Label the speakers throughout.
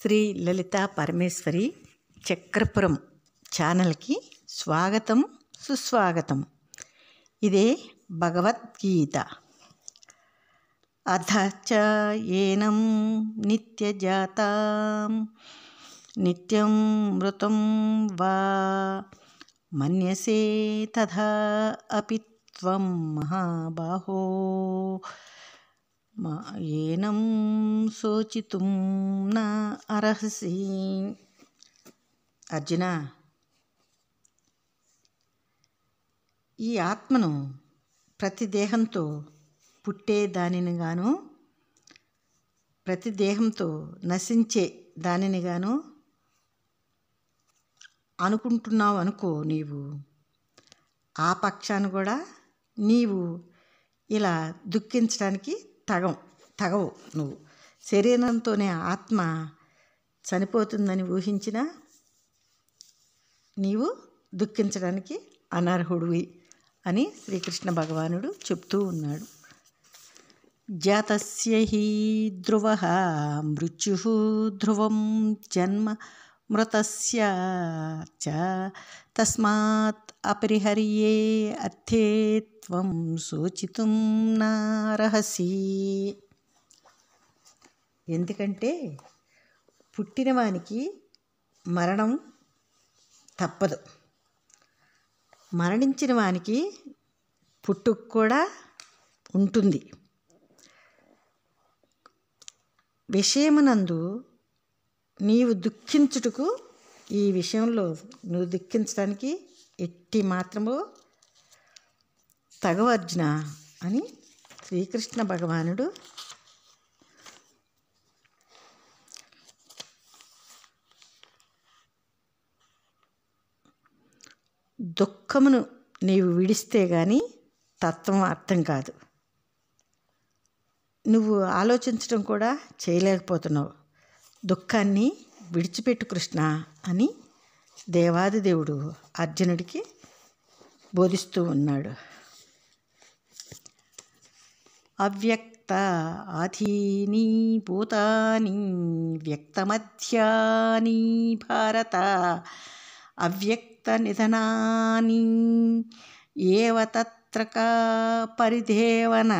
Speaker 1: శ్రీ లలితా పరమేశ్వరి చక్రపురం ఛానల్కి స్వాగతం సుస్వాగతం. ఇదే భగవద్గీత. అథ చ ఏనం నిత్యజాతాం నిత్యం మృతం వా మన్యసే తథా అపి త్వం మహాబాహో ఏనం శోచితుం న అర్హసి. అర్జున, ఈ ఆత్మను ప్రతి దేహంతో పుట్టే దానిని గాను ప్రతి దేహంతో నశించే దానిని గాను అనుకుంటున్నావు అనుకో. నీవు ఆ పక్షాన్ని కూడా నీవు ఇలా దుఃఖించడానికి తగవు. నువ్వు శరీరంతోనే ఆత్మ చనిపోతుందని ఊహించినా నీవు దుఃఖించడానికి అనర్హుడివి అని శ్రీకృష్ణ భగవానుడు చెప్తూ ఉన్నాడు. జాతస్య హి ధ్రువః మృత్యుః ధ్రువం జన్మ మృతస్య చ తస్మాత్ అపరిహర్యే అర్థే త్వం శోచితుం నార్హసి. ఎందుకంటే పుట్టినవానికి మరణం తప్పదు, మరణించిన వానికి పుట్టుక కూడా ఉంటుంది. విషయమునందు నీవు దుఃఖించుటకు, ఈ విషయంలో నువ్వు దుఃఖించడానికి ఎట్టి మాత్రము తగవు అర్జున అని శ్రీకృష్ణ భగవానుడు దుఃఖమును నీవు విడిస్తే కానీ తత్వం అర్థం కాదు. నువ్వు ఆలోచించడం కూడా చేయలేకపోతున్నావు. దుఃఖాన్ని విడిచిపెట్టు కృష్ణ అని దేవాది దేవుడు అర్జునుడికి బోధిస్తూ ఉన్నాడు. అవ్యక్త ఆధీని భూతాని వ్యక్తమధ్యాని భారత అవ్యక్త నిధనాని ఏవ తత్ర కా పరిదేవన.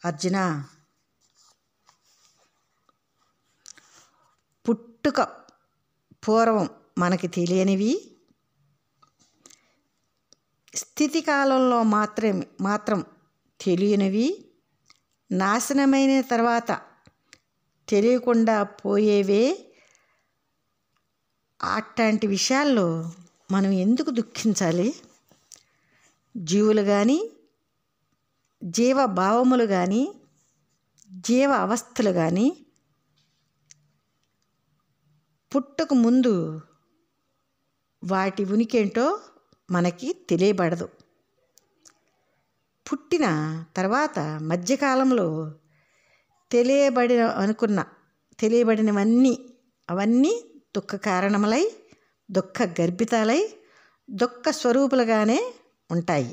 Speaker 1: అర్జున, పుట్టుక పూర్వం మనకి తెలియనివి, స్థితి కాలంలో మాత్రం తెలియనివి, నాశనమైన తర్వాత తెలియకుండా పోయేవే. అట్లాంటి విషయాల్లో మనం ఎందుకు దుఃఖించాలి? జీవులు కానీ, జీవభావములు కానీ, జీవ అవస్థలు కానీ పుట్టుక ముందు వాటి ఉనికేంటో మనకి తెలియబడదు. పుట్టిన తర్వాత మధ్యకాలంలో తెలియబడినవన్నీ అవన్నీ దుఃఖ కారణములై, దుఃఖ గర్భితాలై, దుఃఖ స్వరూపులుగానే ఉంటాయి.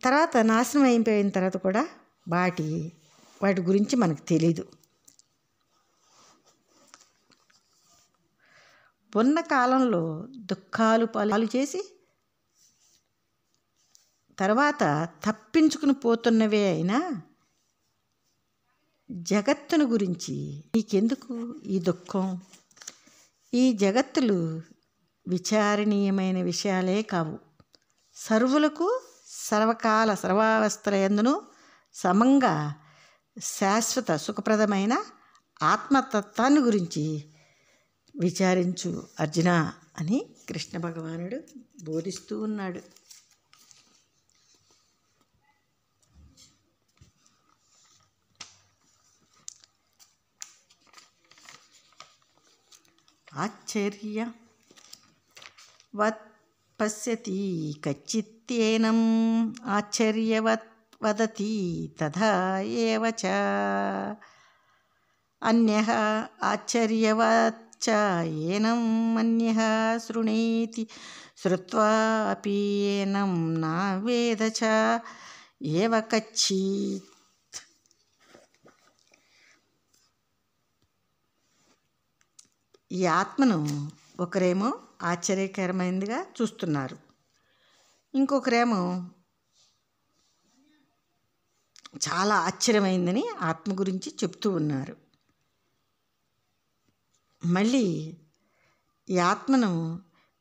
Speaker 1: తర్వాత నాశనం అయిపోయిన తర్వాత కూడా వాటి గురించి మనకు తెలీదు. ఉన్న కాలంలో దుఃఖాలు పాలు చేసి తర్వాత తప్పించుకుని పోతున్నవే అయినా జగత్తును గురించి నీకెందుకు ఈ దుఃఖం? ఈ జగత్తులు విచారణీయమైన విషయాలే కావు. సర్వులకు సర్వకాల సర్వావస్థల యందును సమంగా శాశ్వత సుఖప్రదమైన ఆత్మతత్వాన్ని గురించి విచారించు అర్జున అని కృష్ణ భగవానుడు బోధిస్తూ ఉన్నాడు. ఆశ్చర్యవత్ పశ్యతి కచ్చిత్తేనం ఆశ్చర్యవత్ వదతి తథా ఏవ చ అన్యః ఆశ్చర్యవత్ చ ఏనం అన్యః శృణేతి శ్రుత్వా అపి ఏనం నా వేద చ ఏవ కచ్చిత్. ఈ ఆత్మను ఒకరేమో ఆశ్చర్యకరమైనదిగా చూస్తున్నారు, ఇంకొకరేమో చాలా ఆశ్చర్యమైందని ఆత్మ గురించి చెప్తూ ఉన్నారు. మళ్ళీ ఈ ఆత్మను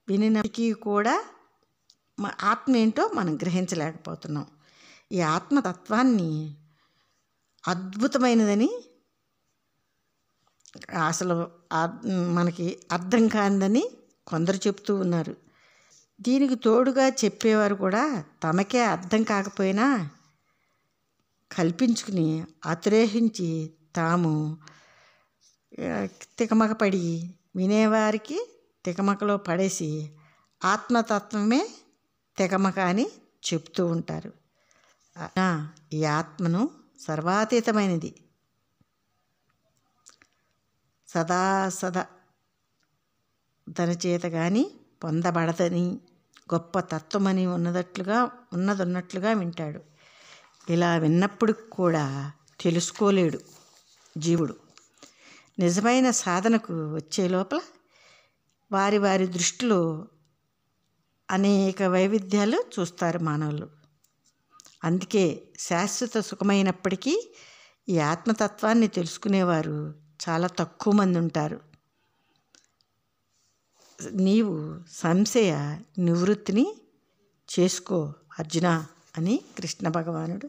Speaker 1: వినినప్పటికీ కూడా ఆత్మ ఏంటో మనం గ్రహించలేకపోతున్నాం. ఈ ఆత్మతత్వాన్ని అద్భుతమైనదని, అసలు మనకి అర్థం కానిదని కొందరు చెప్తూ ఉన్నారు. దీనికి తోడుగా చెప్పేవారు కూడా తమకే అర్థం కాకపోయినా కల్పించుకుని అతిరేహించి తాము తికమకపడి వినేవారికి తికమకలో పడేసి ఆత్మతత్వమే తికమక అని చెప్తూ ఉంటారు. ఈ ఆత్మను సర్వాతీతమైనది, సదా తన చేత కానీ పొందబడదని, గొప్ప తత్వమని ఉన్నదన్నట్లుగా వింటాడు. ఇలా విన్నప్పుడు కూడా తెలుసుకోలేడు జీవుడు. నిజమైన సాధనకు వచ్చే లోపల వారి దృష్టిలో అనేక వైవిధ్యాలు చూస్తారు మానవులు. అందుకే శాశ్వత సుఖమైనప్పటికీ ఈ ఆత్మతత్వాన్ని తెలుసుకునేవారు చాలా తక్కువ మంది ఉంటారు. నీవు సంశయ నివృత్తిని చేసుకో అర్జున అని కృష్ణ భగవానుడు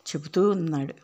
Speaker 1: చెబుతూ ఉన్నాడు.